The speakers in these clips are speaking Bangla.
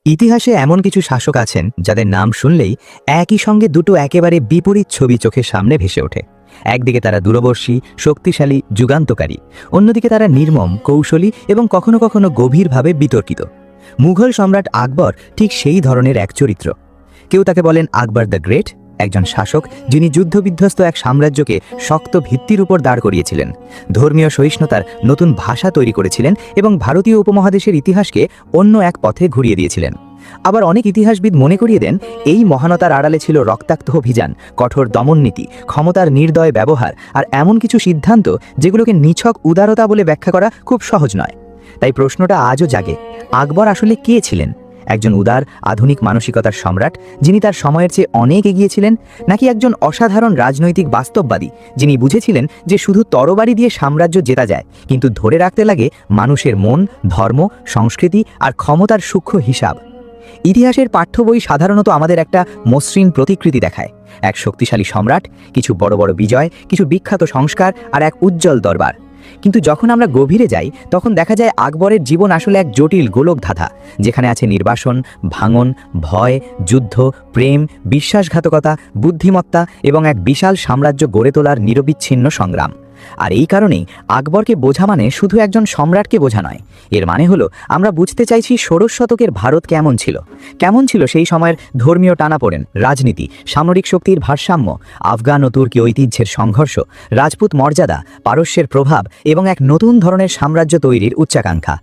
ইতিহাসে এমন কিছু শাসক আছেন যাদের নাম শুনলেই একই সঙ্গে দুটো একেবারে বিপরীত ছবি চোখের সামনে ভেসে ওঠে। একদিকে তারা দূরদর্শী, শক্তিশালী, যুগান্তকারী, অন্যদিকে তারা নির্মম, কৌশলী এবং কখনো কখনো গভীরভাবে বিতর্কিত। মুঘল সম্রাট আকবর ঠিক সেই ধরনের এক চরিত্র। কেউ তাকে বলেন আকবর দ্য গ্রেট, একজন শাসক যিনি যুদ্ধবিধ্বস্ত এক সাম্রাজ্যকে শক্ত ভিত্তির উপর দাঁড় করিয়েছিলেন, ধর্মীয় সহিষ্ণুতার নতুন ভাষা তৈরি করেছিলেন এবং ভারতীয় উপমহাদেশের ইতিহাসকে অন্য এক পথে ঘুরিয়ে দিয়েছিলেন। আবার অনেক ইতিহাসবিদ মনে করিয়ে দেন এই মহানতার আড়ালে ছিল রক্তাক্ত অভিযান, কঠোর দমননীতি, ক্ষমতার নির্দয় ব্যবহার আর এমন কিছু সিদ্ধান্ত যেগুলোকে নিছক উদারতা বলে ব্যাখ্যা করা খুব সহজ নয়। তাই প্রশ্নটা আজও জাগে, আকবর আসলে কে ছিলেন? একজন উদার, আধুনিক মানসিকতার সম্রাট যিনি তার সময়ের চেয়ে অনেক এগিয়ে ছিলেন, নাকি একজন অসাধারণ রাজনৈতিক বাস্তববাদী যিনি বুঝেছিলেন যে শুধু তরবারি দিয়ে সাম্রাজ্য জেতা যায়, কিন্তু ধরে রাখতে লাগে মানুষের মন, ধর্ম, সংস্কৃতি আর ক্ষমতার সূক্ষ্ম হিসাব? ইতিহাসের পাঠ্য বই সাধারণত আমাদের একটা মসৃণ প্রতিকৃতি দেখায়, এক শক্তিশালী সম্রাট, কিছু বড় বড় বিজয়, কিছু বিখ্যাত সংস্কার আর এক উজ্জ্বল দরবার। কিন্তু যখন আমরা গভীরে যাই তখন দেখা যায় আকবরের জীবন আসলে এক জটিল গোলকধাঁধা, যেখানে আছে নির্বাসন, ভাঙন, ভয়, যুদ্ধ, প্রেম, বিশ্বাসঘাতকতা, বুদ্ধিমত্তা এবং এক বিশাল সাম্রাজ্য গড়ে তোলার নিরবিচ্ছিন্ন সংগ্রাম। আর এই কারণেই আকবরকে বোঝা মানে শুধু একজন সম্রাটকে বোঝা নয়, এর মানে হলো আমরা বুঝতে চাইছি ষোড়শ শতকের ভারত কেমন ছিল সেই সময়ের ধর্মীয় টানাপোড়েন, রাজনীতি, সামরিক শক্তির ভারসাম্য, আফগান ও তুর্কি ঐতিহ্যের সংঘর্ষ, রাজপুত মর্যাদা, পারস্যের প্রভাব এবং এক নতুন ধরনের সাম্রাজ্য তৈরির উচ্চাকাঙ্ক্ষা।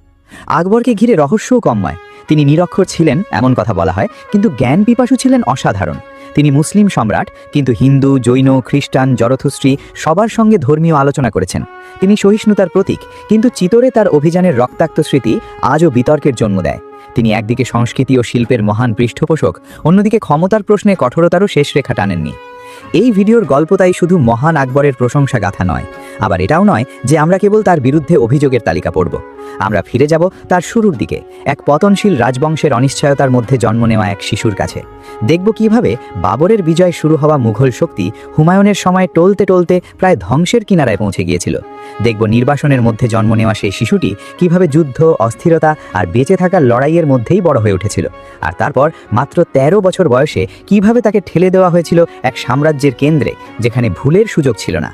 আকবরকে ঘিরে রহস্যও কমময়। তিনি নিরক্ষর ছিলেন এমন কথা বলা হয়, কিন্তু জ্ঞান পিপাসু ছিলেন অসাধারণ। তিনি মুসলিম সম্রাট, কিন্তু হিন্দু, জৈন, খ্রিস্টান, জরথুস্ট্রি সবার সঙ্গে ধর্মীয় আলোচনা করেছেন। তিনি সহিষ্ণুতার প্রতীক, কিন্তু চিতরে তার অভিযানের রক্তাক্ত স্মৃতি আজও বিতর্কের জন্ম দেয়। তিনি একদিকে সংস্কৃতি ও শিল্পের মহান পৃষ্ঠপোষক, অন্যদিকে ক্ষমতার প্রশ্নে কঠোরতারও শেষ রেখা টানেননি। এই ভিডিওর গল্প তাই শুধু মহান আকবরের প্রশংসা গাথা নয়, আবার এটাও নয় যে আমরা কেবল তার বিরুদ্ধে অভিযোগের তালিকা পড়ব। আমরা ফিরে যাব তার শুরুর দিকে, এক পতনশীল রাজবংশের অনিশ্চয়তার মধ্যে জন্ম নেওয়া এক শিশুর কাছে। দেখব কিভাবে বাবরের বিজয় শুরু হওয়া মুঘল শক্তি হুমায়ুনের সময় টলতে টলতে প্রায় ধ্বংসের কিনারায় পৌঁছে গিয়েছিল। দেখব নির্বাসনের মধ্যে জন্ম নেওয়া সেই শিশুটি কিভাবে যুদ্ধ, অস্থিরতা আর বেঁচে থাকার লড়াইয়ের মধ্যেই বড় হয়ে উঠেছিল, আর তারপর মাত্র 13 বছর বয়সে কিভাবে তাকে ঠেলে দেওয়া হয়েছিল এক সাম্রাজ্যের কেন্দ্রে, যেখানে ভুলের সুযোগ ছিল না।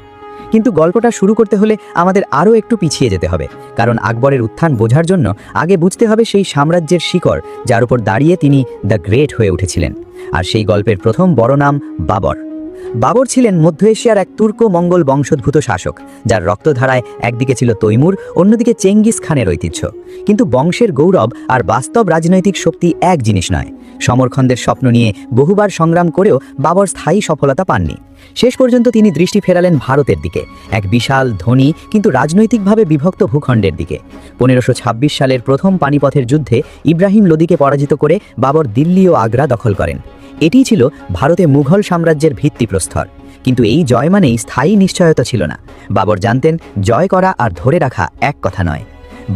কিন্তু গল্পটা শুরু করতে হলে আমাদের আরও একটু পিছিয়ে যেতে হবে, কারণ আকবরের উত্থান বোঝার জন্য আগে বুঝতে হবে সেই সাম্রাজ্যের শিকড় যার উপর দাঁড়িয়ে তিনি দ্য গ্রেট হয়ে উঠেছিলেন। আর সেই গল্পের প্রথম বড় নাম বাবর। বাবর ছিলেন মধ্য এশিয়ার এক তুর্ক মঙ্গল বংশোদ্ভূত শাসক, যার রক্তধারায় একদিকে ছিল তৈমুর, অন্যদিকে চেঙ্গিস খানের ঐতিহ্য। কিন্তু বংশের গৌরব আর বাস্তব রাজনৈতিক শক্তি এক জিনিস নয়। সমরখন্দের স্বপ্ন নিয়ে বহুবার সংগ্রাম করেও বাবর স্থায়ী সফলতা পাননি। শেষ পর্যন্ত তিনি দৃষ্টি ফেরালেন ভারতের দিকে, এক বিশাল, ধনী কিন্তু রাজনৈতিকভাবে বিভক্ত ভূখণ্ডের দিকে। 1526 সালের প্রথম পানিপথের যুদ্ধে ইব্রাহিম লোদিকে পরাজিত করে বাবর দিল্লি ও আগ্রা দখল করেন। এটিই ছিল ভারতে মুঘল সাম্রাজ্যের ভিত্তিপ্রস্তর। কিন্তু এই জয় মানেই স্থায়ী নিশ্চয়তা ছিল না। বাবর জানতেন জয় করা আর ধরে রাখা এক কথা নয়।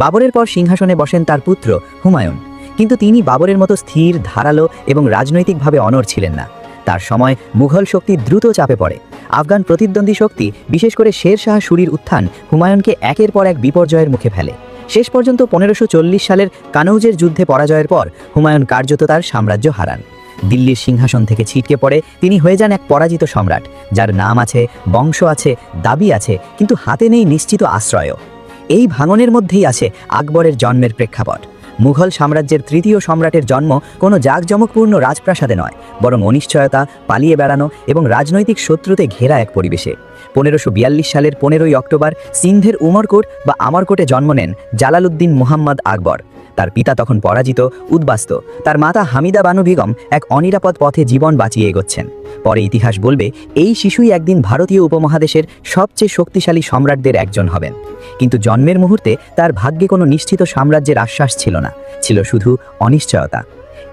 বাবরের পর সিংহাসনে বসেন তার পুত্র হুমায়ুন, কিন্তু তিনি বাবরের মতো স্থির, ধারালো এবং রাজনৈতিকভাবে অনড় ছিলেন না। তার সময় মুঘল শক্তি দ্রুত চাপে পড়ে। আফগান প্রতিদ্বন্দ্বী শক্তি, বিশেষ করে শের শাহ সুরির উত্থান হুমায়ুনকে একের পর এক বিপর্যয়ের মুখে ফেলে। শেষ পর্যন্ত 1540 সালের কানৌজের যুদ্ধে পরাজয়ের পর হুমায়ুন কার্যত তার সাম্রাজ্য হারান। দিল্লির সিংহাসন থেকে ছিটকে পড়ে তিনি হয়ে যান এক পরাজিত সম্রাট, যার নাম আছে, বংশ আছে, দাবি আছে, কিন্তু হাতে নেই নিশ্চিত আশ্রয়ও। এই ভাঙনের মধ্যেই আছে আকবরের জন্মের প্রেক্ষাপট। মুঘল সাম্রাজ্যের তৃতীয় সম্রাটের জন্ম কোনো জাঁকজমকপূর্ণ রাজপ্রাসাদে নয়, বরং অনিশ্চয়তা, পালিয়ে বেড়ানো এবং রাজনৈতিক শত্রুতে ঘেরা এক পরিবেশে। 1542 সালের 15ই অক্টোবর সিন্ধের উমরকোট বা আমরকোটে জন্ম নেন জালালউদ্দিন মুহাম্মদ আকবর। তার পিতা তখন পরাজিত, উদ্বাস্ত। তার মাতা হামিদা বানু বেগম এক অনিরাপদ পথে জীবন বাঁচিয়ে এগোচ্ছেন। পরে ইতিহাস বলবে এই শিশুই একদিন ভারতীয় উপমহাদেশের সবচেয়ে শক্তিশালী সম্রাটদের একজন হবেন। কিন্তু জন্মের মুহূর্তে তার ভাগ্যে কোনো নিশ্চিত সাম্রাজ্যের আশ্বাস ছিল না, ছিল শুধু অনিশ্চয়তা।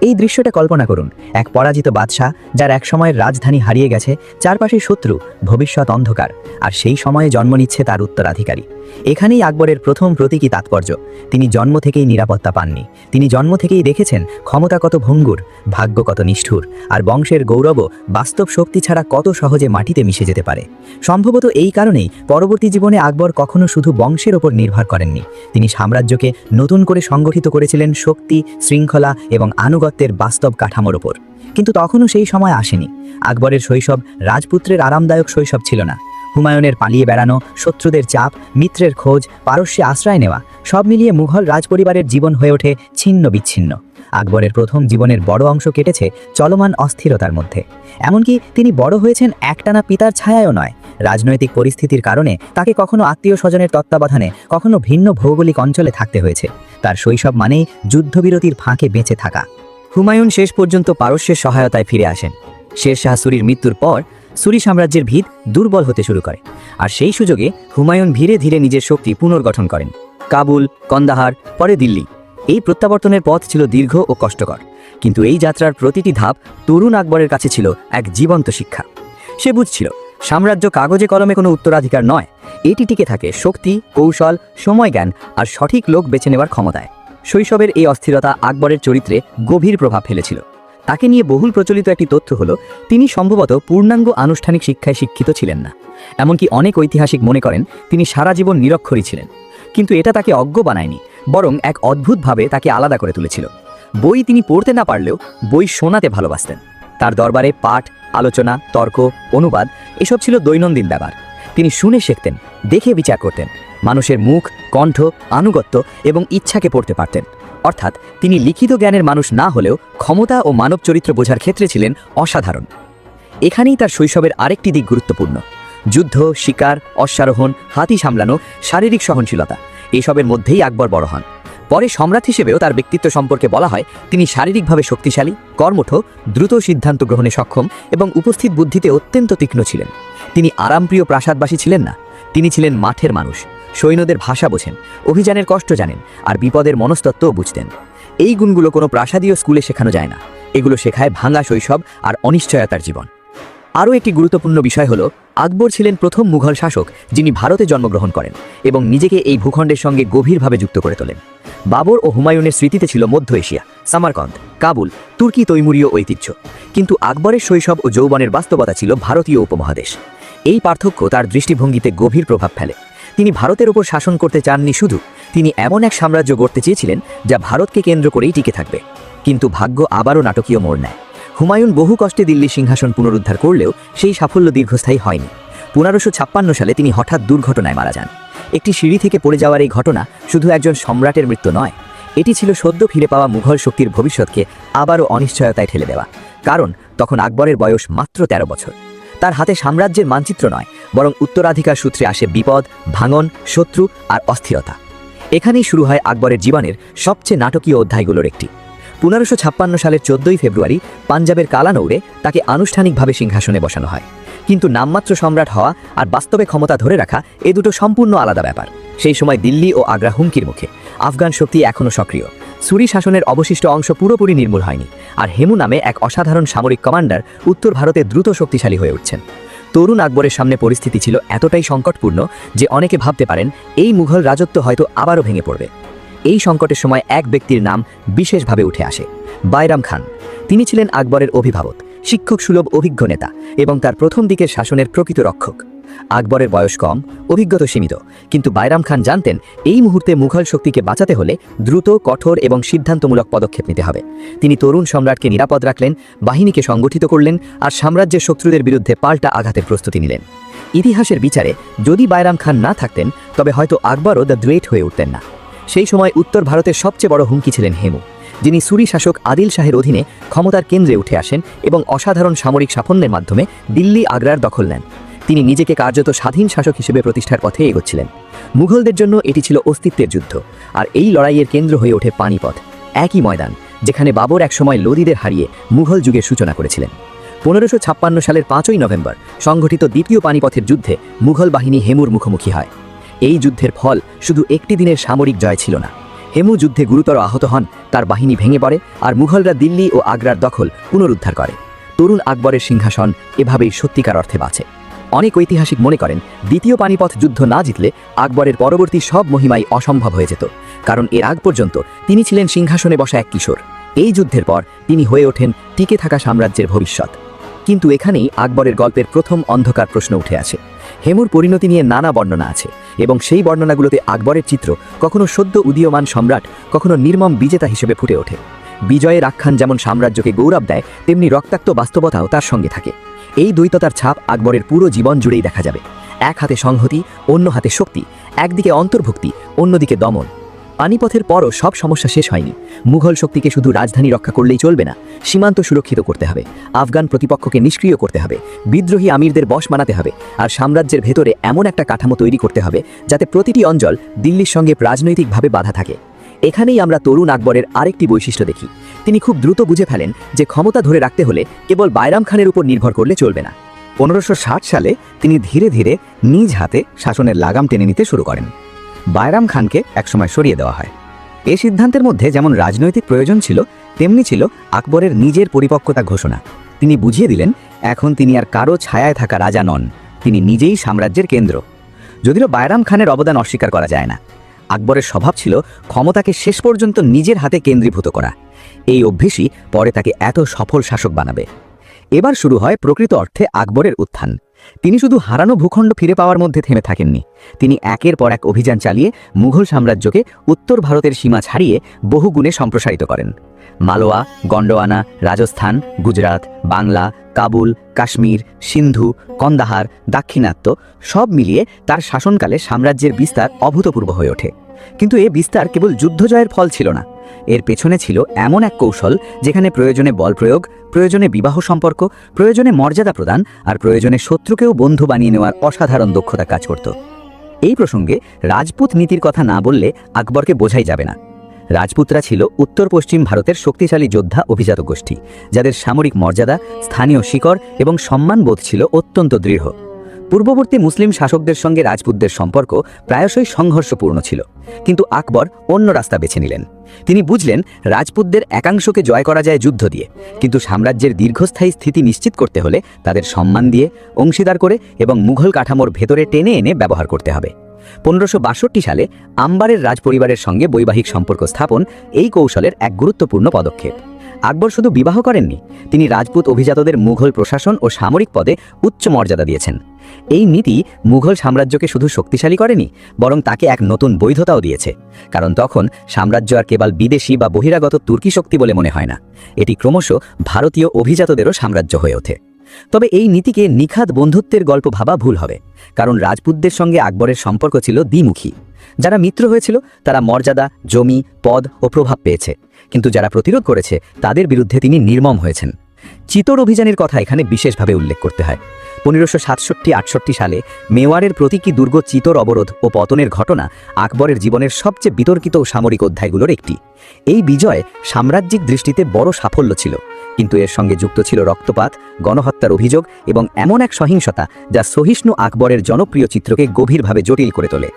এই দৃশ্যটা কল্পনা করুন, এক পরাজিত বাদশাহ যার এক সময়ের রাজধানী হারিয়ে গেছে, চারপাশে শত্রু, ভবিষ্যৎ অন্ধকার, আর সেই সময়ে জন্ম নিচ্ছে তার উত্তরাধিকারী। এখানেই আকবরের প্রথম প্রতীকী তাৎপর্য। তিনি জন্ম থেকেই নিরাপত্তা পাননি। তিনি জন্ম থেকেই দেখেছেন ক্ষমতা কত ভঙ্গুর, ভাগ্য কত নিষ্ঠুর, আর বংশের গৌরবও বাস্তব শক্তি ছাড়া কত সহজে মাটিতে মিশে যেতে পারে। সম্ভবত এই কারণেই পরবর্তী জীবনে আকবর কখনো শুধু বংশের ওপর নির্ভর করেননি। তিনি সাম্রাজ্যকে নতুন করে সংগঠিত করেছিলেন শক্তি, শৃঙ্খলা এবং আনুগত্য আনুগত্যের বাস্তব কাঠামোর ওপর। কিন্তু তখনও সেই সময় আসেনি। আকবরের শৈশব রাজপুত্রের আরামদায়ক শৈশব ছিল না। হুমায়ুনের পালিয়ে বেড়ানো, শত্রুদের চাপ, মিত্রের খোঁজ, পারস্যে আশ্রয় নেওয়া, সব মিলিয়ে মুঘল রাজপরিবারের জীবন হয়ে ওঠে ছিন্ন বিচ্ছিন্ন। আকবরের প্রথম জীবনের বড় অংশ কেটেছে চলমান অস্থিরতার মধ্যে। এমনকি তিনি বড় হয়েছেন একটানা পিতার ছায়ায়ও নয়। রাজনৈতিক পরিস্থিতির কারণে তাকে কখনো আত্মীয় স্বজনের তত্ত্বাবধানে, কখনো ভিন্ন ভৌগোলিক অঞ্চলে থাকতে হয়েছে। তার শৈশব মানেই যুদ্ধবিরতির ফাঁকে বেঁচে থাকা। হুমায়ুন শেষ পর্যন্ত পারস্যের সহায়তায় ফিরে আসেন। শের শাহ সুরির মৃত্যুর পর সুরি সাম্রাজ্যের ভিত দুর্বল হতে শুরু করে, আর সেই সুযোগে হুমায়ুন ধীরে ধীরে নিজের শক্তি পুনর্গঠন করেন। কাবুল, কন্দাহার, পরে দিল্লি, এই প্রত্যাবর্তনের পথ ছিল দীর্ঘ ও কষ্টকর। কিন্তু এই যাত্রার প্রতিটি ধাপ তরুণ আকবরের কাছে ছিল এক জীবন্ত শিক্ষা। সে বুঝছিল সাম্রাজ্য কাগজে কলমে কোনো উত্তরাধিকার নয়, এটি টিকে থাকে শক্তি, কৌশল, সময় জ্ঞান আর সঠিক লোক বেছে নেওয়ার ক্ষমতায়। শৈশবের এই অস্থিরতা আকবরের চরিত্রে গভীর প্রভাব ফেলেছিল। তাকে নিয়ে বহুল প্রচলিত একটি তথ্য হলো তিনি সম্ভবত পূর্ণাঙ্গ আনুষ্ঠানিক শিক্ষায় শিক্ষিত ছিলেন না। এমনকি অনেক ঐতিহাসিক মনে করেন তিনি সারা জীবন নিরক্ষরই ছিলেন। কিন্তু এটা তাকে অজ্ঞ বানায়নি, বরং এক অদ্ভুতভাবে তাকে আলাদা করে তুলেছিল। বই তিনি পড়তে না পারলেও বই শোনাতে ভালোবাসতেন। তার দরবারে পাঠ, আলোচনা, তর্ক, অনুবাদ এসব ছিল দৈনন্দিন ব্যাপার। তিনি শুনে শিখতেন, দেখে বিচার করতেন, মানুষের মুখ, কণ্ঠ, আনুগত্য এবং ইচ্ছাকে পড়তে পারতেন। অর্থাৎ তিনি লিখিত জ্ঞানের মানুষ না হলেও ক্ষমতা ও মানব চরিত্র বোঝার ক্ষেত্রে ছিলেন অসাধারণ। এখানেই তার শৈশবের আরেকটি দিক গুরুত্বপূর্ণ। যুদ্ধ, শিকার, অশ্বারোহণ, হাতি সামলানো, শারীরিক সহনশীলতা, এসবের মধ্যেই আকবর বড় হন। পরে সম্রাট হিসেবেও তার ব্যক্তিত্ব সম্পর্কে বলা হয় তিনি শারীরিকভাবে শক্তিশালী, কর্মঠ, দ্রুত সিদ্ধান্ত গ্রহণে সক্ষম এবং উপস্থিত বুদ্ধিতে অত্যন্ত তীক্ষ্ণ ছিলেন। তিনি আরামপ্রিয় প্রাসাদবাসী ছিলেন না, তিনি ছিলেন মাঠের মানুষ। সৈন্যদের ভাষা বোঝেন, অভিযানের কষ্ট জানেন, আর বিপদের মনস্তত্ত্বও বুঝতেন। এই গুণগুলো কোনো প্রাসাদীয় স্কুলে শেখানো যায় না, এগুলো শেখায় ভাঙা শৈশব আর অনিশ্চয়তার জীবন। আরও একটি গুরুত্বপূর্ণ বিষয় হলো আকবর ছিলেন প্রথম মুঘল শাসক যিনি ভারতে জন্মগ্রহণ করেন এবং নিজেকে এই ভূখণ্ডের সঙ্গে গভীরভাবে যুক্ত করে তোলেন। বাবর ও হুমায়ুনের স্মৃতিতে ছিল মধ্য এশিয়া, সামারকন্দ, কাবুল, তুর্কি তৈমুরীয় ঐতিহ্য। কিন্তু আকবরের শৈশব ও যৌবনের বাস্তবতা ছিল ভারতীয় উপমহাদেশ। এই পার্থক্য তার দৃষ্টিভঙ্গিতে গভীর প্রভাব ফেলে। তিনি ভারতের ওপর শাসন করতে চাননি শুধু, তিনি এমন এক সাম্রাজ্য গড়তে চেয়েছিলেন যা ভারতকে কেন্দ্র করেই টিকে থাকবে। কিন্তু ভাগ্য আবারও নাটকীয় মোড় নেয়। হুমায়ুন বহু কষ্টে দিল্লি সিংহাসন পুনরুদ্ধার করলেও সেই সাফল্য দীর্ঘস্থায়ী হয়নি। 1556 সালে তিনি হঠাৎ দুর্ঘটনায় মারা যান। একটি সিঁড়ি থেকে পড়ে যাওয়ার এই ঘটনা শুধু একজন সম্রাটের মৃত্যু নয়, এটি ছিল সদ্য ফিরে পাওয়া মুঘল শক্তির ভবিষ্যৎকে আবারও অনিশ্চয়তায় ঠেলে দেওয়া। কারণ তখন আকবরের বয়স মাত্র 13 বছর। তার হাতে সাম্রাজ্যের মানচিত্র নয়, বরং উত্তরাধিকার সূত্রে আসে বিপদ, ভাঙন, শত্রু আর অস্থিরতা। এখানেই শুরু হয় আকবরের জীবনের সবচেয়ে নাটকীয় অধ্যায়গুলোর একটি। 1556 সালের 14 ফেব্রুয়ারি পাঞ্জাবের কালানৌরে তাকে আনুষ্ঠানিকভাবে সিংহাসনে বসানো হয়। কিন্তু নামমাত্র সম্রাট হওয়া আর বাস্তবে ক্ষমতা ধরে রাখা এ দুটো সম্পূর্ণ আলাদা ব্যাপার। সেই সময় দিল্লি ও আগ্রা হুমকির মুখে, আফগান শক্তি এখনও সক্রিয়, সুরি শাসনের অবশিষ্ট অংশ পুরোপুরি নির্মূল হয়নি, আর হেমু নামে এক অসাধারণ সামরিক কমান্ডার উত্তর ভারতে দ্রুত শক্তিশালী হয়ে উঠছেন। তরুণ আকবরের সামনে পরিস্থিতি ছিল এতটাই সংকটপূর্ণ যে অনেকে ভাবতে পারেন এই মুঘল রাজত্ব হয়তো আবারও ভেঙে পড়বে। এই সংকটের সময় এক ব্যক্তির নাম বিশেষভাবে উঠে আসে, বাইরাম খান। তিনি ছিলেন আকবরের অভিভাবক, শিক্ষক সুলভ অভিজ্ঞ নেতা এবং তার প্রথম দিকের শাসনের প্রকৃত রক্ষক। আকবরের বয়স কম, অভিজ্ঞতা সীমিত, কিন্তু বাইরাম খান জানতেন এই মুহূর্তে মুঘল শক্তিকে বাঁচাতে হলে দ্রুত, কঠোর এবং সিদ্ধান্তমূলক পদক্ষেপ নিতে হবে। তিনি তরুণ সম্রাটকে নিরাপদ রাখলেন, বাহিনীকে সংগঠিত করলেন আর সাম্রাজ্যের শত্রুদের বিরুদ্ধে পাল্টা আঘাতের প্রস্তুতি নিলেন। ইতিহাসের বিচারে যদি বাইরাম খান না থাকতেন তবে হয়তো আকবরও দ্য গ্রেট হয়ে উঠতেন না। সেই সময় উত্তর ভারতের সবচেয়ে বড় হুমকি ছিলেন হেমু, যিনি সুরি শাসক আদিল শাহের অধীনে ক্ষমতার কেন্দ্রে উঠে আসেন এবং অসাধারণ সামরিক সাফল্যের মাধ্যমে দিল্লি, আগ্রার দখল নেন। তিনি নিজেকে কার্যত স্বাধীন শাসক হিসেবে প্রতিষ্ঠার পথে এগোচ্ছিলেন। মুঘলদের জন্য এটি ছিল অস্তিত্বের যুদ্ধ, আর এই লড়াইয়ের কেন্দ্র হয়ে ওঠে পানিপথ, একই ময়দান যেখানে বাবর একসময় লোদিদের হারিয়ে মুঘল যুগের সূচনা করেছিলেন। 1556 সালের 5ই নভেম্বর সংঘটিত দ্বিতীয় পানিপথের যুদ্ধে মুঘল বাহিনী হেমুর মুখোমুখি হয়। এই যুদ্ধের ফল শুধু একটি দিনের সামরিক জয় ছিল না। হেমু যুদ্ধে গুরুতর আহত হন, তার বাহিনী ভেঙে পড়ে, আর মুঘলরা দিল্লি ও আগ্রার দখল পুনরুদ্ধার করে। তরুণ আকবরের সিংহাসন এভাবেই সত্যিকার অর্থে বাঁচে। অনেক ঐতিহাসিক মনে করেন দ্বিতীয় পানিপথ যুদ্ধ না জিতলে আকবরের পরবর্তী সব মহিমাই অসম্ভব হয়ে যেত, কারণ এর আগ পর্যন্ত তিনি ছিলেন সিংহাসনে বসা এক কিশোর। এই যুদ্ধের পর তিনি হয়ে ওঠেন টিকে থাকা সাম্রাজ্যের ভবিষ্যৎ। কিন্তু এখানেই আকবরের গল্পের প্রথম অন্ধকার প্রশ্ন উঠে আসে। হেমুর পরিণতি নিয়ে নানা বর্ণনা আছে এবং সেই বর্ণনাগুলোতে আকবরের চিত্র কখনো সদ্য উদীয়মান সম্রাট, কখনো নির্মম বিজেতা হিসেবে ফুটে ওঠে। বিজয়ের আখ্যান যেমন সাম্রাজ্যকে গৌরব দেয়, তেমনি রক্তাক্ত বাস্তবতাও তার সঙ্গে থাকে। এই দ্বৈততার ছাপ আকবরের পুরো জীবন জুড়েই দেখা যাবে। এক হাতে সংহতি, অন্য হাতে শক্তি, একদিকে অন্তর্ভুক্তি, অন্যদিকে দমন। পানিপথের পরও সব সমস্যা শেষ হয়নি। মুঘল শক্তিকে শুধু রাজধানী রক্ষা করলেই চলবে না, সীমান্ত সুরক্ষিত করতে হবে, আফগান প্রতিপক্ষকে নিষ্ক্রিয় করতে হবে, বিদ্রোহী আমিরদের বশ মানাতে হবে, আর সাম্রাজ্যের ভেতরে এমন একটা কাঠামো তৈরি করতে হবে যাতে প্রতিটি অঞ্চল দিল্লির সঙ্গে রাজনৈতিকভাবে বাধা থাকে। এখানেই আমরা তরুণ আকবরের আরেকটি বৈশিষ্ট্য দেখি। তিনি খুব দ্রুত বুঝে ফেলেন যে ক্ষমতা ধরে রাখতে হলে কেবল বাইরাম খানের উপর নির্ভর করলে চলবে না। 1560 সালে তিনি ধীরে ধীরে নিজ হাতে শাসনের লাগাম টেনে নিতে শুরু করেন। বাইরাম খানকে একসময় সরিয়ে দেওয়া হয়। এই সিদ্ধান্তের মধ্যে যেমন রাজনৈতিক প্রয়োজন ছিল, তেমনি ছিল আকবরের নিজের পরিপক্কতা ঘোষণা। তিনি বুঝিয়ে দিলেন এখন তিনি আর কারো ছায়ায় থাকা রাজা নন, তিনি নিজেই সাম্রাজ্যের কেন্দ্র। যদিও বাইরাম খানের অবদান অস্বীকার করা যায় না। আকবরের স্বভাব ছিল ক্ষমতাকে শেষ পর্যন্ত নিজের হাতে কেন্দ্রীভূত করা। এই অভ্যেসই পরে তাকে এত সফল শাসক বানাবে। এবার শুরু হয় প্রকৃত অর্থে আকবরের উত্থান। তিনি শুধু হারানো ভূখণ্ড ফিরে পাওয়ার মধ্যে থেমে থাকেননি। তিনি একের পর এক অভিযান চালিয়ে মুঘল সাম্রাজ্যকে উত্তর ভারতের সীমা ছাড়িয়ে বহুগুণে সম্প্রসারিত করেন। মালওয়া, গন্ডোয়ানা, রাজস্থান, গুজরাট, বাংলা, কাবুল, কাশ্মীর, সিন্ধু, কন্দাহার, দাক্ষিণাত্য সব মিলিয়ে তার শাসনকালে সাম্রাজ্যের বিস্তার অভূতপূর্ব হয়ে ওঠে। কিন্তু এ বিস্তার কেবল যুদ্ধজয়ের ফল ছিল না। এর পেছনে ছিল এমন এক কৌশল যেখানে প্রয়োজনে বল প্রয়োগ, প্রয়োজনে বিবাহ সম্পর্ক, প্রয়োজনে মর্যাদা প্রদান আর প্রয়োজনে শত্রুকেও বন্ধু বানিয়ে নেওয়ার অসাধারণ দক্ষতা কাজ করত। এই প্রসঙ্গে রাজপুত নীতির কথা না বললে আকবরকে বোঝাই যাবে না। রাজপুতরা ছিল উত্তর পশ্চিম ভারতের শক্তিশালী যোদ্ধা অভিজাত গোষ্ঠী, যাদের সামরিক মর্যাদা, স্থানীয় শিকড় এবং সম্মানবোধ ছিল অত্যন্ত দৃঢ়। পূর্ববর্তী মুসলিম শাসকদের সঙ্গে রাজপুতদের সম্পর্ক প্রায়শই সংঘর্ষপূর্ণ ছিল, কিন্তু আকবর অন্য রাস্তা বেছে নিলেন। তিনি বুঝলেন রাজপুতদের একাংশকে জয় করা যায় যুদ্ধ দিয়ে, কিন্তু সাম্রাজ্যের দীর্ঘস্থায়ী স্থিতি নিশ্চিত করতে হলে তাদের সম্মান দিয়ে, অংশীদার করে এবং মুঘল কাঠামোর ভেতরে টেনে এনে ব্যবহার করতে হবে। 1562 সালে আম্বারের রাজপরিবারের সঙ্গে বৈবাহিক সম্পর্ক স্থাপন এই কৌশলের এক গুরুত্বপূর্ণ পদক্ষেপ। আকবর শুধু বিবাহ করেননি, তিনি রাজপুত অভিজাতদের মুঘল প্রশাসন ও সামরিক পদে উচ্চ মর্যাদা দিয়েছেন। এই নীতি মুঘল সাম্রাজ্যকে শুধু শক্তিশালী করেনি, বরং তাকে এক নতুন বৈধতাও দিয়েছে। কারণ তখন সাম্রাজ্য আর কেবল বিদেশি বা বহিরাগত তুর্কি শক্তি বলে মনে হয় না, এটি ক্রমশ ভারতীয় অভিজাতদেরও সাম্রাজ্য হয়ে ওঠে। তবে এই নীতিকে নিখাদ বন্ধুত্বের গল্প ভাবা ভুল হবে, কারণ রাজপুতদের সঙ্গে আকবরের সম্পর্ক ছিল দ্বিমুখী। যারা মিত্র হয়েছিল তারা মর্যাদা, জমি, পদ ও প্রভাব পেয়েছে, কিন্তু যারা প্রতিরোধ করেছে তাদের বিরুদ্ধে তিনি নির্মম হয়েছেন। চিতোর অভিযানের কথা এখানে বিশেষভাবে উল্লেখ করতে হয়। 1567-68 সালে মেওয়ারের প্রতীকী দুর্গ চিতোর অবরোধ ও পতনের ঘটনা আকবরের জীবনের সবচেয়ে বিতর্কিত সামরিক অধ্যায়গুলোর একটি। এই বিজয় সাম্রাজ্যিক দৃষ্টিতে বড় সাফল্য ছিল, কিন্তু এর সঙ্গে যুক্ত ছিল রক্তপাত, গণহত্যার অভিযোগ এবং এমন এক সহিংসতা যা সহিষ্ণু আকবরের জনপ্রিয় চিত্রকে গভীরভাবে জটিল করে তোলে।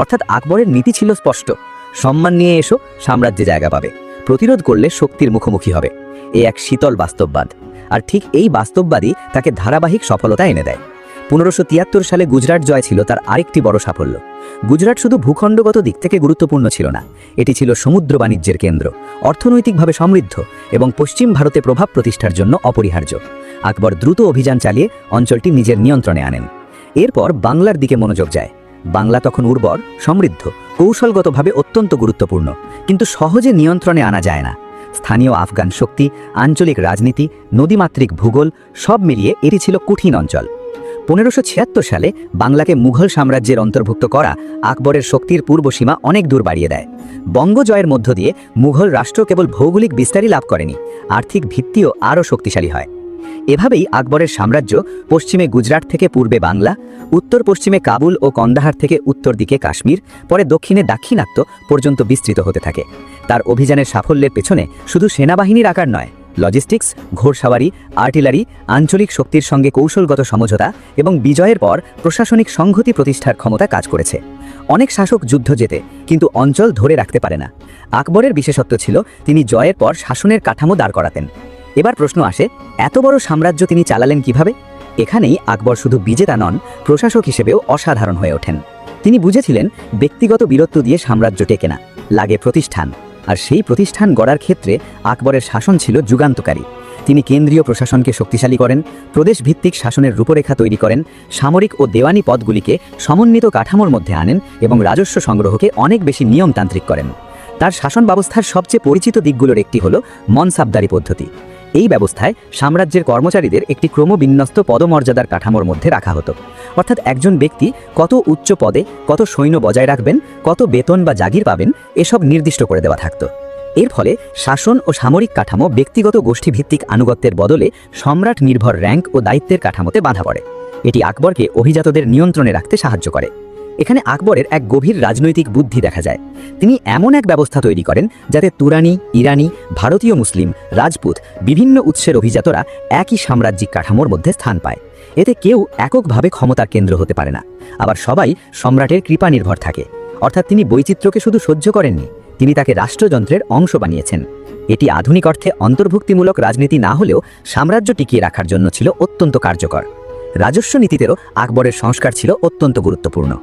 অর্থাৎ আকবরের নীতি ছিল স্পষ্ট: সম্মান নিয়ে এসো, সাম্রাজ্যে জায়গা পাবে, প্রতিরোধ করলে শক্তির মুখোমুখি হবে। এ এক শীতল বাস্তববাদ, আর ঠিক এই বাস্তববাদই তাকে ধারাবাহিক সফলতা এনে দেয়। 1573 সালে গুজরাট জয় ছিল তার আরেকটি বড় সাফল্য। গুজরাট শুধু ভূখণ্ডগত দিক থেকে গুরুত্বপূর্ণ ছিল না, এটি ছিল সমুদ্র বাণিজ্যের কেন্দ্র, অর্থনৈতিকভাবে সমৃদ্ধ এবং পশ্চিম ভারতে প্রভাব প্রতিষ্ঠার জন্য অপরিহার্য। আকবর দ্রুত অভিযান চালিয়ে অঞ্চলটি নিজের নিয়ন্ত্রণে আনেন। এরপর বাংলার দিকে মনোযোগ যায়। বাংলা তখন উর্বর, সমৃদ্ধ, কৌশলগতভাবে অত্যন্ত গুরুত্বপূর্ণ, কিন্তু সহজে নিয়ন্ত্রণে আনা যায় না। স্থানীয় আফগান শক্তি, আঞ্চলিক রাজনীতি, নদীমাতৃক ভূগোল সব মিলিয়ে এটি ছিল কঠিন অঞ্চল। 1576 সালে বাংলাকে মুঘল সাম্রাজ্যের অন্তর্ভুক্ত করা আকবরের শক্তির পূর্বসীমা অনেক দূর বাড়িয়ে দেয়। বঙ্গ জয়ের মধ্য দিয়ে মুঘল রাষ্ট্র কেবল ভৌগোলিক বিস্তারই লাভ করেনি, আর্থিক ভিত্তিও আরও শক্তিশালী হয়। এভাবেই আকবরের সাম্রাজ্য পশ্চিমে গুজরাট থেকে পূর্বে বাংলা, উত্তর পশ্চিমে কাবুল ও কন্দাহার থেকে উত্তর দিকে কাশ্মীর, পরে দক্ষিণে দাক্ষিণাত্য পর্যন্ত বিস্তৃত হতে থাকে। তার অভিযানের সাফল্যের পেছনে শুধু সেনাবাহিনীর আকার নয়, লজিস্টিক্স, ঘোড়সাওয়ারি, আর্টিলারি, আঞ্চলিক শক্তির সঙ্গে কৌশলগত সমঝোতা এবং বিজয়ের পর প্রশাসনিক সংহতি প্রতিষ্ঠার ক্ষমতা কাজ করেছে। অনেক শাসক যুদ্ধ জেতে কিন্তু অঞ্চল ধরে রাখতে পারে না। আকবরের বিশেষত্ব ছিল তিনি জয়ের পর শাসনের কাঠামো দাঁড় করাতেন। এবার প্রশ্ন আসে, এত বড় সাম্রাজ্য তিনি চালালেন কিভাবে? এখানেই আকবর শুধু বিজেতা নন, প্রশাসক হিসেবেও অসাধারণ হয়ে ওঠেন। তিনি বুঝেছিলেন ব্যক্তিগত বীরত্ব দিয়ে সাম্রাজ্য টেকে না, লাগে প্রতিষ্ঠান। আর সেই প্রতিষ্ঠান গড়ার ক্ষেত্রে আকবরের শাসন ছিল যুগান্তকারী। তিনি কেন্দ্রীয় প্রশাসনকে শক্তিশালী করেন, প্রদেশ ভিত্তিক শাসনের রূপরেখা তৈরি করেন, সামরিক ও দেওয়ানি পদগুলিকে সমন্বিত কাঠামোর মধ্যে আনেন এবং রাজস্ব সংগ্রহকে অনেক বেশি নিয়মতান্ত্রিক করেন। তার শাসন ব্যবস্থার সবচেয়ে পরিচিত দিকগুলোর একটি হল মনসাবদারি পদ্ধতি। এই ব্যবস্থায় সাম্রাজ্যের কর্মচারীদের একটি ক্রমবিন্যস্ত পদমর্যাদার কাঠামোর মধ্যে রাখা হতো। অর্থাৎ একজন ব্যক্তি কত উচ্চ পদে, কত সৈন্য বজায় রাখবেন, কত বেতন বা জাগির পাবেন, এসব নির্দিষ্ট করে দেওয়া থাকত। এর ফলে শাসন ও সামরিক কাঠামো ব্যক্তিগত গোষ্ঠীভিত্তিক আনুগত্যের বদলে সম্রাট নির্ভর র্যাঙ্ক ও দায়িত্বের কাঠামোতে বাঁধা পড়ে। এটি আকবরকে অভিজাতদের নিয়ন্ত্রণে রাখতে সাহায্য করে। এখানে আকবরের এক গভীর রাজনৈতিক বুদ্ধি দেখা যায়। তিনি এমন এক ব্যবস্থা তৈরি করেন যাতে তুরানি, ইরানি, ভারতীয় মুসলিম, রাজপুত বিভিন্ন উৎসের অভিজাতরা একই সাম্রাজ্যিক কাঠামোর মধ্যে স্থান পায়। এতে কেউ এককভাবে ক্ষমতার কেন্দ্র হতে পারে না, আবার সবাই সম্রাটের কৃপা নির্ভর থাকে। অর্থাৎ তিনি বৈচিত্র্যকে শুধু সহ্য করেননি, তিনি তাকে রাষ্ট্রযন্ত্রের অংশ বানিয়েছেন। এটি আধুনিক অর্থে অন্তর্ভুক্তিমূলক রাজনীতি না হলেও সাম্রাজ্য টিকিয়ে রাখার জন্য ছিল অত্যন্ত কার্যকর। রাজস্ব নীতিতেও আকবরের সংস্কার ছিল অত্যন্ত গুরুত্বপূর্ণ।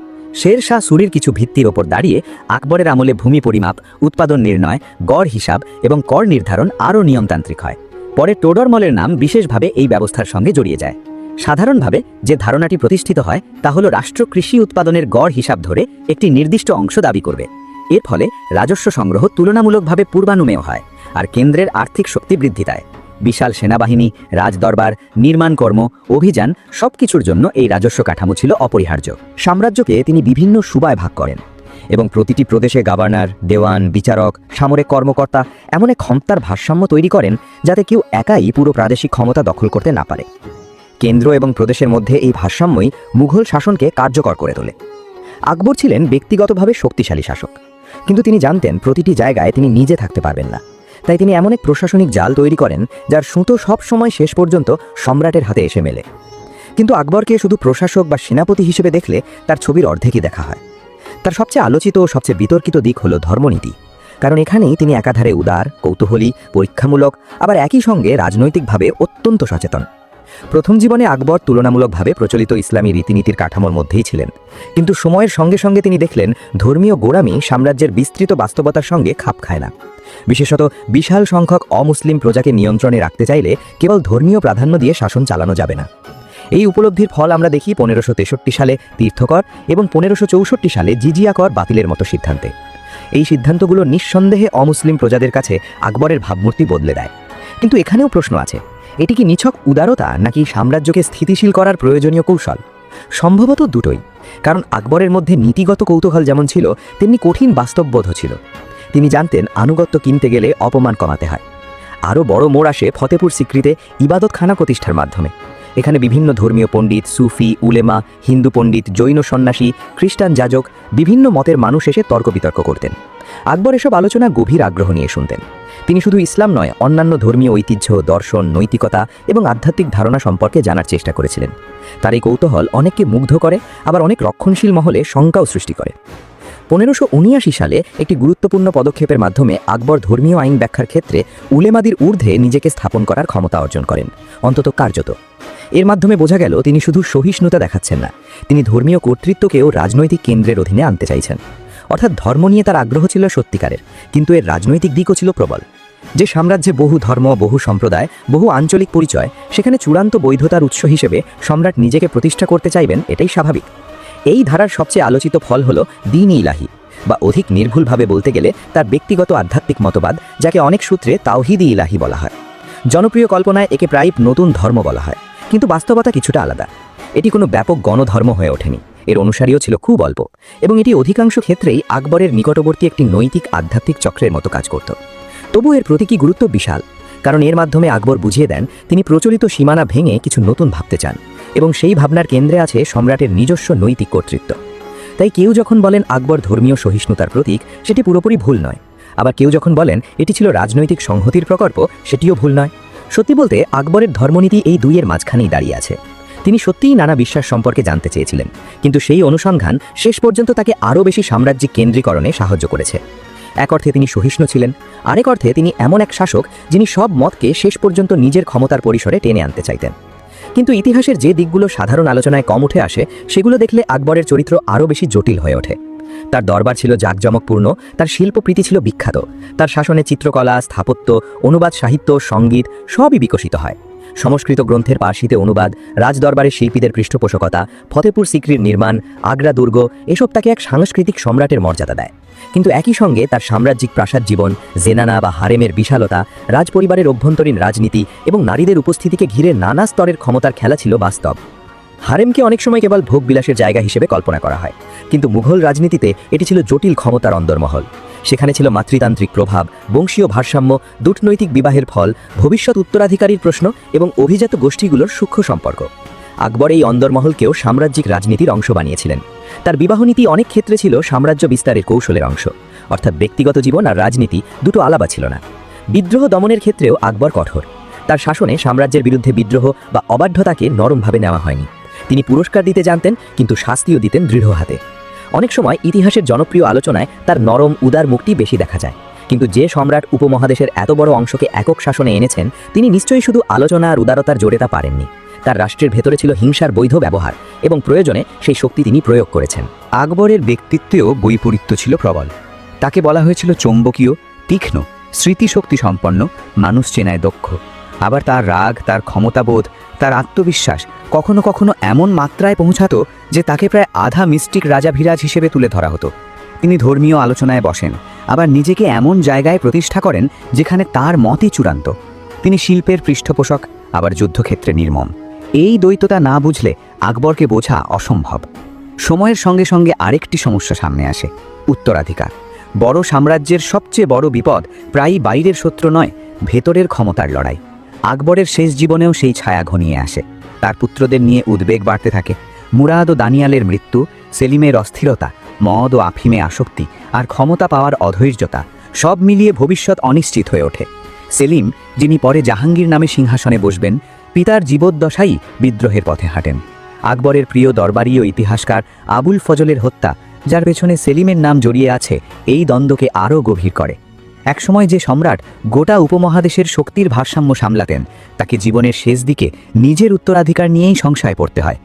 শের শাহ সুরির কিছু ভিত্তির ওপর দাঁড়িয়ে আকবরের আমলে ভূমি পরিমাপ, উৎপাদন নির্ণয়, গড় হিসাব এবং কর নির্ধারণ আরও নিয়মতান্ত্রিক হয়। পরে টোডরমলের নাম বিশেষভাবে এই ব্যবস্থার সঙ্গে জড়িয়ে যায়। সাধারণভাবে যে ধারণাটি প্রতিষ্ঠিত হয় তা হল রাষ্ট্র কৃষি উৎপাদনের গড় হিসাব ধরে একটি নির্দিষ্ট অংশ দাবি করবে। এর ফলে রাজস্ব সংগ্রহ তুলনামূলকভাবে পূর্বানুমেয় হয় আর কেন্দ্রের আর্থিক শক্তি বৃদ্ধি পায়। বিশাল সেনাবাহিনী, রাজদরবার, নির্মাণ কর্ম, অভিযান সবকিছুর জন্য এই রাজস্ব কাঠামো ছিল অপরিহার্য। সাম্রাজ্যকে তিনি বিভিন্ন সুবায় ভাগ করেন এবং প্রতিটি প্রদেশে গভর্নর, দেওয়ান, বিচারক, সামরিক কর্মকর্তা এমন এক ক্ষমতার ভারসাম্য তৈরি করেন যাতে কেউ একাই পুরো প্রাদেশিক ক্ষমতা দখল করতে না পারে। কেন্দ্র এবং প্রদেশের মধ্যে এই ভারসাম্যই মুঘল শাসনকে কার্যকর করে তোলে। আকবর ছিলেন ব্যক্তিগতভাবে শক্তিশালী শাসক, কিন্তু তিনি জানতেন প্রতিটি জায়গায় তিনি নিজে থাকতে পারবেন না। তাই তিনি এমন এক প্রশাসনিক জাল তৈরি করেন যার সুতো সব সময় শেষ পর্যন্ত সম্রাটের হাতে এসে মেলে। কিন্তু আকবরকে শুধু প্রশাসক বা সেনাপতি হিসেবে দেখলে তার ছবির অর্ধেকই দেখা হয়। তার সবচেয়ে আলোচিত ও সবচেয়ে বিতর্কিত দিক হলো ধর্মনীতি, কারণ এখানেই তিনি একাধারে উদার, কৌতূহলী, পরীক্ষামূলক, আবার একই সঙ্গে রাজনৈতিকভাবে অত্যন্ত সচেতন। প্রথম জীবনে আকবর তুলনামূলকভাবে প্রচলিত ইসলামী রীতিনীতির কাঠামোর মধ্যেই ছিলেন, কিন্তু সময়ের সঙ্গে সঙ্গে তিনি দেখলেন ধর্মীয় গোঁড়ামি সাম্রাজ্যের বিস্তৃত বাস্তবতার সঙ্গে খাপ খায় না। বিশেষত বিশাল সংখ্যক অমুসলিম প্রজাকে নিয়ন্ত্রণে রাখতে চাইলে কেবল ধর্মীয় প্রাধান্য দিয়ে শাসন চালানো যাবে না। এই উপলব্ধির ফল আমরা দেখি 1563 সালে তীর্থকর এবং 1564 সালে জিজিয়া কর বাতিলের মতো সিদ্ধান্তে। এই সিদ্ধান্তগুলো নিঃসন্দেহে অমুসলিম প্রজাদের কাছে আকবরের ভাবমূর্তি বদলে দেয়। কিন্তু এখানেও প্রশ্ন আছে, এটি কি নিছক উদারতা নাকি সাম্রাজ্যকে স্থিতিশীল করার প্রয়োজনীয় কৌশল? সম্ভবত দুটোই, কারণ আকবরের মধ্যে নীতিগত কৌতূহল যেমন ছিল তেমনি কঠিন বাস্তববোধ ছিল। তিনি জানতেন আনুগত্য কিনতে গেলে অপমান কমাতে হয়। আরও বড় মোড় আসে ফতেপুর সিক্রিতে ইবাদতখানা প্রতিষ্ঠার মাধ্যমে। এখানে বিভিন্ন ধর্মীয় পণ্ডিত, সুফি, উলেমা, হিন্দু পণ্ডিত, জৈন সন্ন্যাসী, খ্রিস্টান যাজক, বিভিন্ন মতের মানুষ এসে তর্ক বিতর্ক করতেন। আকবর এসব আলোচনা গভীর আগ্রহ নিয়ে শুনতেন। তিনি শুধু ইসলাম নয়, অন্যান্য ধর্মীয় ঐতিহ্য, দর্শন, নৈতিকতা এবং আধ্যাত্মিক ধারণা সম্পর্কে জানার চেষ্টা করেছিলেন। তার এই কৌতূহল অনেককে মুগ্ধ করে, আবার অনেক রক্ষণশীল মহলে শঙ্কাও সৃষ্টি করে। 1579 সালে একটি গুরুত্বপূর্ণ পদক্ষেপের মাধ্যমে আকবর ধর্মীয় আইন ব্যাখ্যার ক্ষেত্রে উলেমাদের ঊর্ধ্বে নিজেকে স্থাপন করার ক্ষমতা অর্জন করেন, অন্তত কার্যত। এর মাধ্যমে বোঝা গেল তিনি শুধু সহিষ্ণুতা দেখাচ্ছেন না, তিনি ধর্মীয় কর্তৃত্বকেও রাজনৈতিক কেন্দ্রের অধীনে আনতে চাইছেন। অর্থাৎ ধর্ম নিয়ে তার আগ্রহ ছিল সত্যিকারের, কিন্তু এর রাজনৈতিক দিকও ছিল প্রবল। যে সাম্রাজ্যে বহু ধর্ম, বহু সম্প্রদায়, বহু আঞ্চলিক পরিচয়, সেখানে চূড়ান্ত বৈধতার উৎস হিসেবে সম্রাট নিজেকে প্রতিষ্ঠা করতে চাইবেন, এটাই স্বাভাবিক। এই ধারার সবচেয়ে আলোচিত ফল হল দ্বীন ইলাহি, বা অধিক নির্ভুলভাবে বলতে গেলে তার ব্যক্তিগত আধ্যাত্মিক মতবাদ, যাকে অনেক সূত্রে তাওহিদ-ই ইলাহি বলা হয়। জনপ্রিয় কল্পনায় একে প্রায় নতুন ধর্ম বলা হয়, কিন্তু বাস্তবতা কিছুটা আলাদা। এটি কোনো ব্যাপক গণধর্ম হয়ে ওঠেনি, এর অনুসারীও ছিল খুব অল্প, এবং এটি অধিকাংশ ক্ষেত্রেই আকবরের নিকটবর্তী একটি নৈতিক আধ্যাত্মিক চক্রের মতো কাজ করত। তবু এর প্রতীকী গুরুত্ব বিশাল, কারণ এর মাধ্যমে আকবর বুঝিয়ে দেন তিনি প্রচলিত সীমানা ভেঙে কিছু নতুন ভাবতে চান, এবং সেই ভাবনার কেন্দ্রে আছে সম্রাটের নিজস্ব নৈতিক কর্তৃত্ব। তাই কেউ যখন বলেন আকবর ধর্মীয় সহিষ্ণুতার প্রতীক, সেটি পুরোপুরি ভুল নয়। আবার কেউ যখন বলেন এটি ছিল রাজনৈতিক সংহতির প্রকল্প, সেটিও ভুল নয়। সত্যি বলতে আকবরের ধর্মনীতি এই দুইয়ের মাঝখানেই দাঁড়িয়ে আছে। তিনি সত্যিই নানা বিশ্বাস সম্পর্কে জানতে চেয়েছিলেন, কিন্তু সেই অনুসন্ধান শেষ পর্যন্ত তাকে আরও বেশি সাম্রাজ্যিক কেন্দ্রীকরণে সাহায্য করেছে। এক অর্থে তিনি সহিষ্ণু ছিলেন, আরেক অর্থে তিনি এমন এক শাসক যিনি সব মতকে শেষ পর্যন্ত নিজের ক্ষমতার পরিসরে টেনে আনতে চাইতেন। কিন্তু ইতিহাসের যে দিকগুলো সাধারণ আলোচনায় কম উঠে আসে, সেগুলো দেখলে আকবরের চরিত্র আরও বেশি জটিল হয়ে ওঠে। তার দরবার ছিল জাঁকজমকপূর্ণ, তার শিল্পপ্রীতি ছিল বিখ্যাত, তার শাসনে চিত্রকলা, স্থাপত্য, অনুবাদ সাহিত্য, সঙ্গীত সবই বিকশিত হয়। সংস্কৃত গ্রন্থের পার্সিতে অনুবাদ, রাজদরবারের শিল্পীদের পৃষ্ঠপোষকতা, ফতেপুর সিক্রির নির্মাণ, আগ্রা দুর্গ এসব তাকে এক সাংস্কৃতিক সম্রাটের মর্যাদা দেয়। কিন্তু একই সঙ্গে তার সাম্রাজ্যিক প্রাসাদ জীবন, জেনানা বা হারেমের বিশালতা, রাজপরিবারের অভ্যন্তরীণ রাজনীতি এবং নারীদের উপস্থিতিকে ঘিরে নানা স্তরের ক্ষমতার খেলা ছিল বাস্তব। হারেমকে অনেক সময় কেবল ভোগবিলাসের জায়গা হিসেবে কল্পনা করা হয়, কিন্তু মুঘল রাজনীতিতে এটি ছিল জটিল ক্ষমতার অন্দরমহল। সেখানে ছিল মাতৃতান্ত্রিক প্রভাব, বংশীয় ভারসাম্য, দুটনৈতিক বিবাহের ফল, ভবিষ্যৎ উত্তরাধিকারীর প্রশ্ন এবং অভিজাত গোষ্ঠীগুলোর সূক্ষ্ম সম্পর্ক। আকবর এই অন্দরমহলকেও সাম্রাজ্যিক রাজনীতির অংশ বানিয়েছিলেন। তার বিবাহনীতি অনেক ক্ষেত্রে ছিল সাম্রাজ্য বিস্তারের কৌশলের অংশ, অর্থাৎ ব্যক্তিগত জীবন আর রাজনীতি দুটো আলাদা ছিল না। বিদ্রোহ দমনের ক্ষেত্রেও আকবর কঠোর। তার শাসনে সাম্রাজ্যের বিরুদ্ধে বিদ্রোহ বা অবাধ্যতাকে নরমভাবে নেওয়া হয়নি। তিনি পুরস্কার দিতে জানতেন, কিন্তু শাস্তিও দিতেন দৃঢ় হাতে। অনেক সময় ইতিহাসের জনপ্রিয় আলোচনায় তার নরম উদার মুখটি বেশি দেখা যায়, কিন্তু যে সম্রাট উপমহাদেশের এত বড় অংশকে একক শাসনে এনেছেন, তিনি নিশ্চয়ই শুধু আলোচনা আর উদারতার জোরে তা পারেননি। তার রাষ্ট্রের ভেতরে ছিল হিংসার বৈধ ব্যবহার এবং প্রয়োজনে সেই শক্তি তিনি প্রয়োগ করেছেন। আকবরের ব্যক্তিত্বেও বৈপরীত্য ছিল প্রবল। তাকে বলা হয়েছিল চৌম্বকীয়, তীক্ষ্ণ, স্মৃতিশক্তি সম্পন্ন, মানুষ চেনায় দক্ষ। আবার তার রাগ, তার ক্ষমতাবোধ, তার আত্মবিশ্বাস কখনো কখনো এমন মাত্রায় পৌঁছাতো যে তাকে প্রায় আধা মিস্টিক রাজাভিরাজ হিসেবে তুলে ধরা হতো। তিনি ধর্মীয় আলোচনায় বসেন, আবার নিজেকে এমন জায়গায় প্রতিষ্ঠা করেন যেখানে তার মতই চূড়ান্ত। তিনি শিল্পের পৃষ্ঠপোষক, আবার যুদ্ধক্ষেত্রে নির্মম। এই দ্বৈততা না বুঝলে আকবরকে বোঝা অসম্ভব। সময়ের সঙ্গে সঙ্গে আরেকটি সমস্যা সামনে আসে, উত্তরাধিকার। বড় সাম্রাজ্যের সবচেয়ে বড় বিপদ প্রায়ই বাইরের শত্রু নয়, ভেতরের ক্ষমতার লড়াই। আকবরের শেষ জীবনেও সেই ছায়া ঘনিয়ে আসে। তার পুত্রদের নিয়ে উদ্বেগ বাড়তে থাকে। মুরাদ ও দানিয়ালের মৃত্যু, সেলিমের অস্থিরতা, মদ ও আফিমে আসক্তি আর ক্ষমতা পাওয়ার অধৈর্যতা সব মিলিয়ে ভবিষ্যৎ অনিশ্চিত হয়ে ওঠে। সেলিম, যিনি পরে জাহাঙ্গীর নামে সিংহাসনে বসবেন, পিতার জীবদ্দশাই বিদ্রোহের পথে হাঁটেন। আকবরের প্রিয় দরবারি ও ইতিহাসকার আবুল ফজলের হত্যা, যার পেছনে সেলিমের নাম জড়িয়ে আছে, এই দ্বন্দ্বকে আরও গভীর করে। একসময় যে সম্রাট গোটা উপমহাদেশের শক্তির ভারসাম্য সামলাতেন, তাকে জীবনের শেষ দিকে নিজের উত্তরাধিকার নিয়েই সংশয় পড়তে হয়।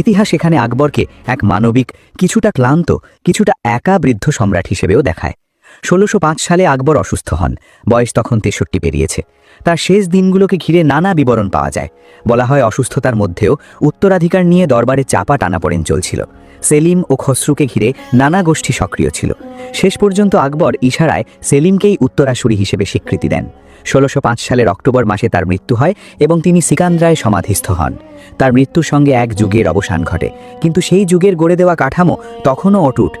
ইতিহাস এখানে আকবরকে এক মানবিক, কিছুটা ক্লান্ত, কিছুটা একা বৃদ্ধ সম্রাট হিসেবেও দেখায়। ১৬০৫ সালে আকবর অসুস্থ হন। বয়স তখন ৬৩ পেরিয়েছে। তার শেষ দিনগুলোকে ঘিরে নানা বিবরণ পাওয়া যায়। বলা হয় অসুস্থতার মধ্যেও উত্তরাধিকার নিয়ে দরবারে চাপা টানাপোড়েন চলছিল। সেলিম ও খসরুকে ঘিরে নানা গোষ্ঠী সক্রিয় ছিল। শেষ পর্যন্ত আকবর ইশারায় সেলিমকেই উত্তরাসুরি হিসেবে স্বীকৃতি দেন। ১৬০৫ সালের অক্টোবর মাসে তার মৃত্যু হয় এবং তিনি সিকান্দ্রায় সমাধিস্থ হন। তার মৃত্যুর সঙ্গে এক যুগের অবসান ঘটে, কিন্তু সেই যুগের গড়ে দেওয়া কাঠামো তখনও অটুট।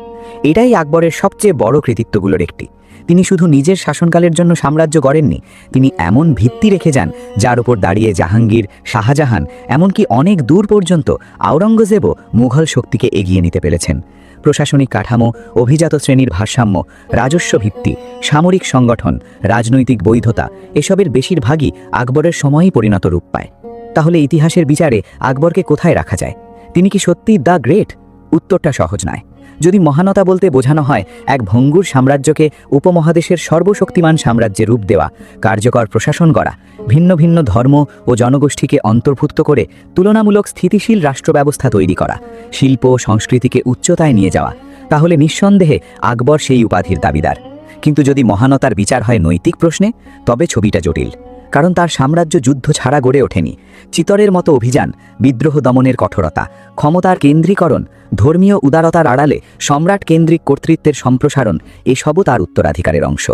এটাই আকবরের সবচেয়ে বড় কৃতিত্বগুলোর একটি। তিনি শুধু নিজের শাসনকালের জন্য সাম্রাজ্য গড়েননি, তিনি এমন ভিত্তি রেখে যান যার উপর দাঁড়িয়ে জাহাঙ্গীর, শাহজাহান, এমনকি অনেক দূর পর্যন্ত আওরঙ্গজেবও মুঘল শক্তিকে এগিয়ে নিতে পেরেছেন। প্রশাসনিক কাঠামো, অভিজাত শ্রেণীর ভারসাম্য, রাজস্ব ভিত্তি, সামরিক সংগঠন, রাজনৈতিক বৈধতা এসবের বেশিরভাগই আকবরের সময়ই পরিণত রূপ পায়। তাহলে ইতিহাসের বিচারে আকবরকে কোথায় রাখা যায়? তিনি কি সত্যিই দ্য গ্রেট? উত্তরটা সহজ নয়। যদি মহানতা বলতে বোঝানো হয় এক ভঙ্গুর সাম্রাজ্যকে উপমহাদেশের সর্বশক্তিমান সাম্রাজ্যে রূপ দেওয়া, কার্যকর প্রশাসন গড়া, ভিন্ন ভিন্ন ধর্ম ও জনগোষ্ঠীকে অন্তর্ভুক্ত করে তুলনামূলক স্থিতিশীল রাষ্ট্রব্যবস্থা তৈরি করা, শিল্প সংস্কৃতিকে উচ্চতায় নিয়ে যাওয়া, তাহলে নিঃসন্দেহে আকবর সেই উপাধির দাবিদার। কিন্তু যদি মহানতার বিচার হয় নৈতিক প্রশ্নে, তবে ছবিটা জটিল। কারণ তার সাম্রাজ্য যুদ্ধ ছাড়া গড়ে ওঠেনি। চিতরের মতো অভিযান, বিদ্রোহ দমনের কঠোরতা, ক্ষমতার কেন্দ্রীকরণ, ধর্মীয় উদারতার আড়ালে সম্রাট কেন্দ্রিক কর্তৃত্বের সম্প্রসারণ এসবও তার উত্তরাধিকারের অংশ।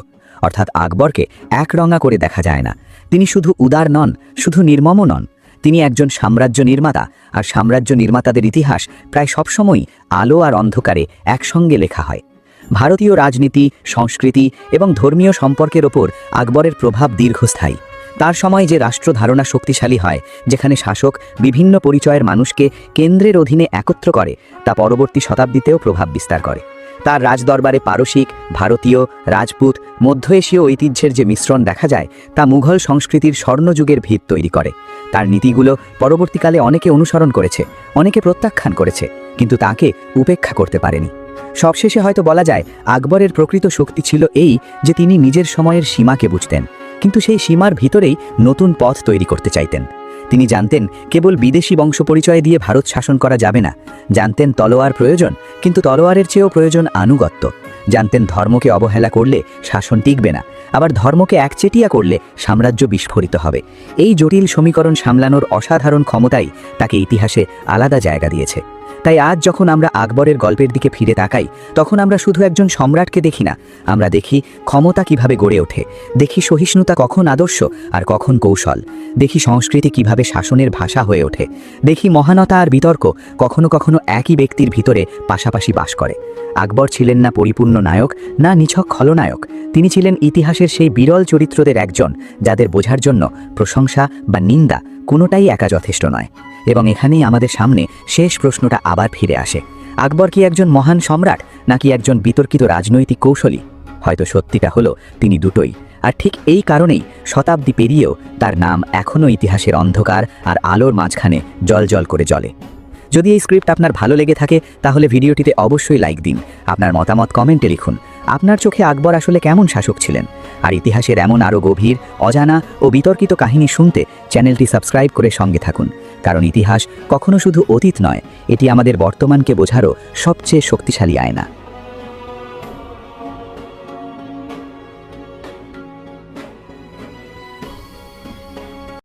অর্থাৎ আকবরকে একরঙা করে দেখা যায় না। তিনি শুধু উদার নন, শুধু নির্মমও নন। তিনি একজন সাম্রাজ্য নির্মাতা, আর সাম্রাজ্য নির্মাতাদের ইতিহাস প্রায় সবসময়ই আলো আর অন্ধকারে একসঙ্গে লেখা হয়। ভারতীয় রাজনীতি, সংস্কৃতি এবং ধর্মীয় সম্পর্কের ওপর আকবরের প্রভাব দীর্ঘস্থায়ী। তার সময় যে রাষ্ট্র ধারণা শক্তিশালী হয়, যেখানে শাসক বিভিন্ন পরিচয়ের মানুষকে কেন্দ্রের অধীনে একত্র করে, তা পরবর্তী শতাব্দীতেও প্রভাব বিস্তার করে। তার রাজদরবারে পারসিক, ভারতীয়, রাজপুত, মধ্য এশীয় ঐতিহ্যের যে মিশ্রণ দেখা যায়, তা মুঘল সংস্কৃতির স্বর্ণযুগের ভিত তৈরি করে। তার নীতিগুলো পরবর্তীকালে অনেকে অনুসরণ করেছে, অনেকে প্রত্যাখ্যান করেছে, কিন্তু তাকে উপেক্ষা করতে পারেনি। সবশেষে হয়তো বলা যায়, আকবরের প্রকৃত শক্তি ছিল এই যে তিনি নিজের সময়ের সীমাকে বুঝতেন, কিন্তু সেই সীমার ভিতরেই নতুন পথ তৈরি করতে চাইতেন। তিনি জানতেন কেবল বিদেশি বংশ পরিচয় দিয়ে ভারত শাসন করা যাবে না। জানতেন তলোয়ার প্রয়োজন, কিন্তু তলোয়ারের চেয়েও প্রয়োজন আনুগত্য। জানতেন ধর্মকে অবহেলা করলে শাসন টিকবে না, আবার ধর্মকে একচেটিয়া করলে সাম্রাজ্য বিস্ফোরিত হবে। এই জটিল সমীকরণ সামলানোর অসাধারণ ক্ষমতাই তাকে ইতিহাসে আলাদা জায়গা দিয়েছে। তাই আজ যখন আমরা আকবরের গল্পের দিকে ফিরে তাকাই, তখন আমরা শুধু একজন সম্রাটকে দেখি না, আমরা দেখি ক্ষমতা কিভাবে গড়ে ওঠে, দেখি সহিষ্ণুতা কখন আদর্শ আর কখন কৌশল, দেখি সংস্কৃতি কিভাবে শাসনের ভাষা হয়ে ওঠে, দেখি মহানতা আর বিতর্ক কখনো কখনো একই ব্যক্তির ভিতরে পাশাপাশি বাস করে। আকবর ছিলেন না পরিপূর্ণ নায়ক, না নিছক খলনায়ক, তিনি ছিলেন ইতিহাসের সেই বিরল চরিত্রদের একজন যাদের বোঝার জন্য প্রশংসা বা নিন্দা কোনোটাই একা যথেষ্ট নয়। এবং এখানেই আমাদের সামনে শেষ প্রশ্নটা আবার ফিরে আসে, আকবর কি একজন মহান সম্রাট নাকি একজন বিতর্কিত রাজনৈতিক কৌশলী? হয়তো সত্যিটা হলো তিনি দুটোই। আর ঠিক এই কারণেই শতাব্দী পেরিয়েও তার নাম এখনও ইতিহাসের অন্ধকার আর আলোর মাঝখানে জলজল করে জ্বলে। যদি এই স্ক্রিপ্ট আপনার ভালো লেগে থাকে তাহলে ভিডিওটিতে অবশ্যই লাইক দিন, আপনার মতামত কমেন্টে লিখুন। আপনার চোখে আকবর আসলে কেমন শাসক ছিলেন? আর ইতিহাসের এমন আরও গভীর, অজানা ও বিতর্কিত কাহিনী শুনতে চ্যানেলটি সাবস্ক্রাইব করে সঙ্গে থাকুন। কারণ ইতিহাস কখনো শুধু অতীত নয়, এটি আমাদের বর্তমানকে বোঝারও সবচেয়ে শক্তিশালী আয়না।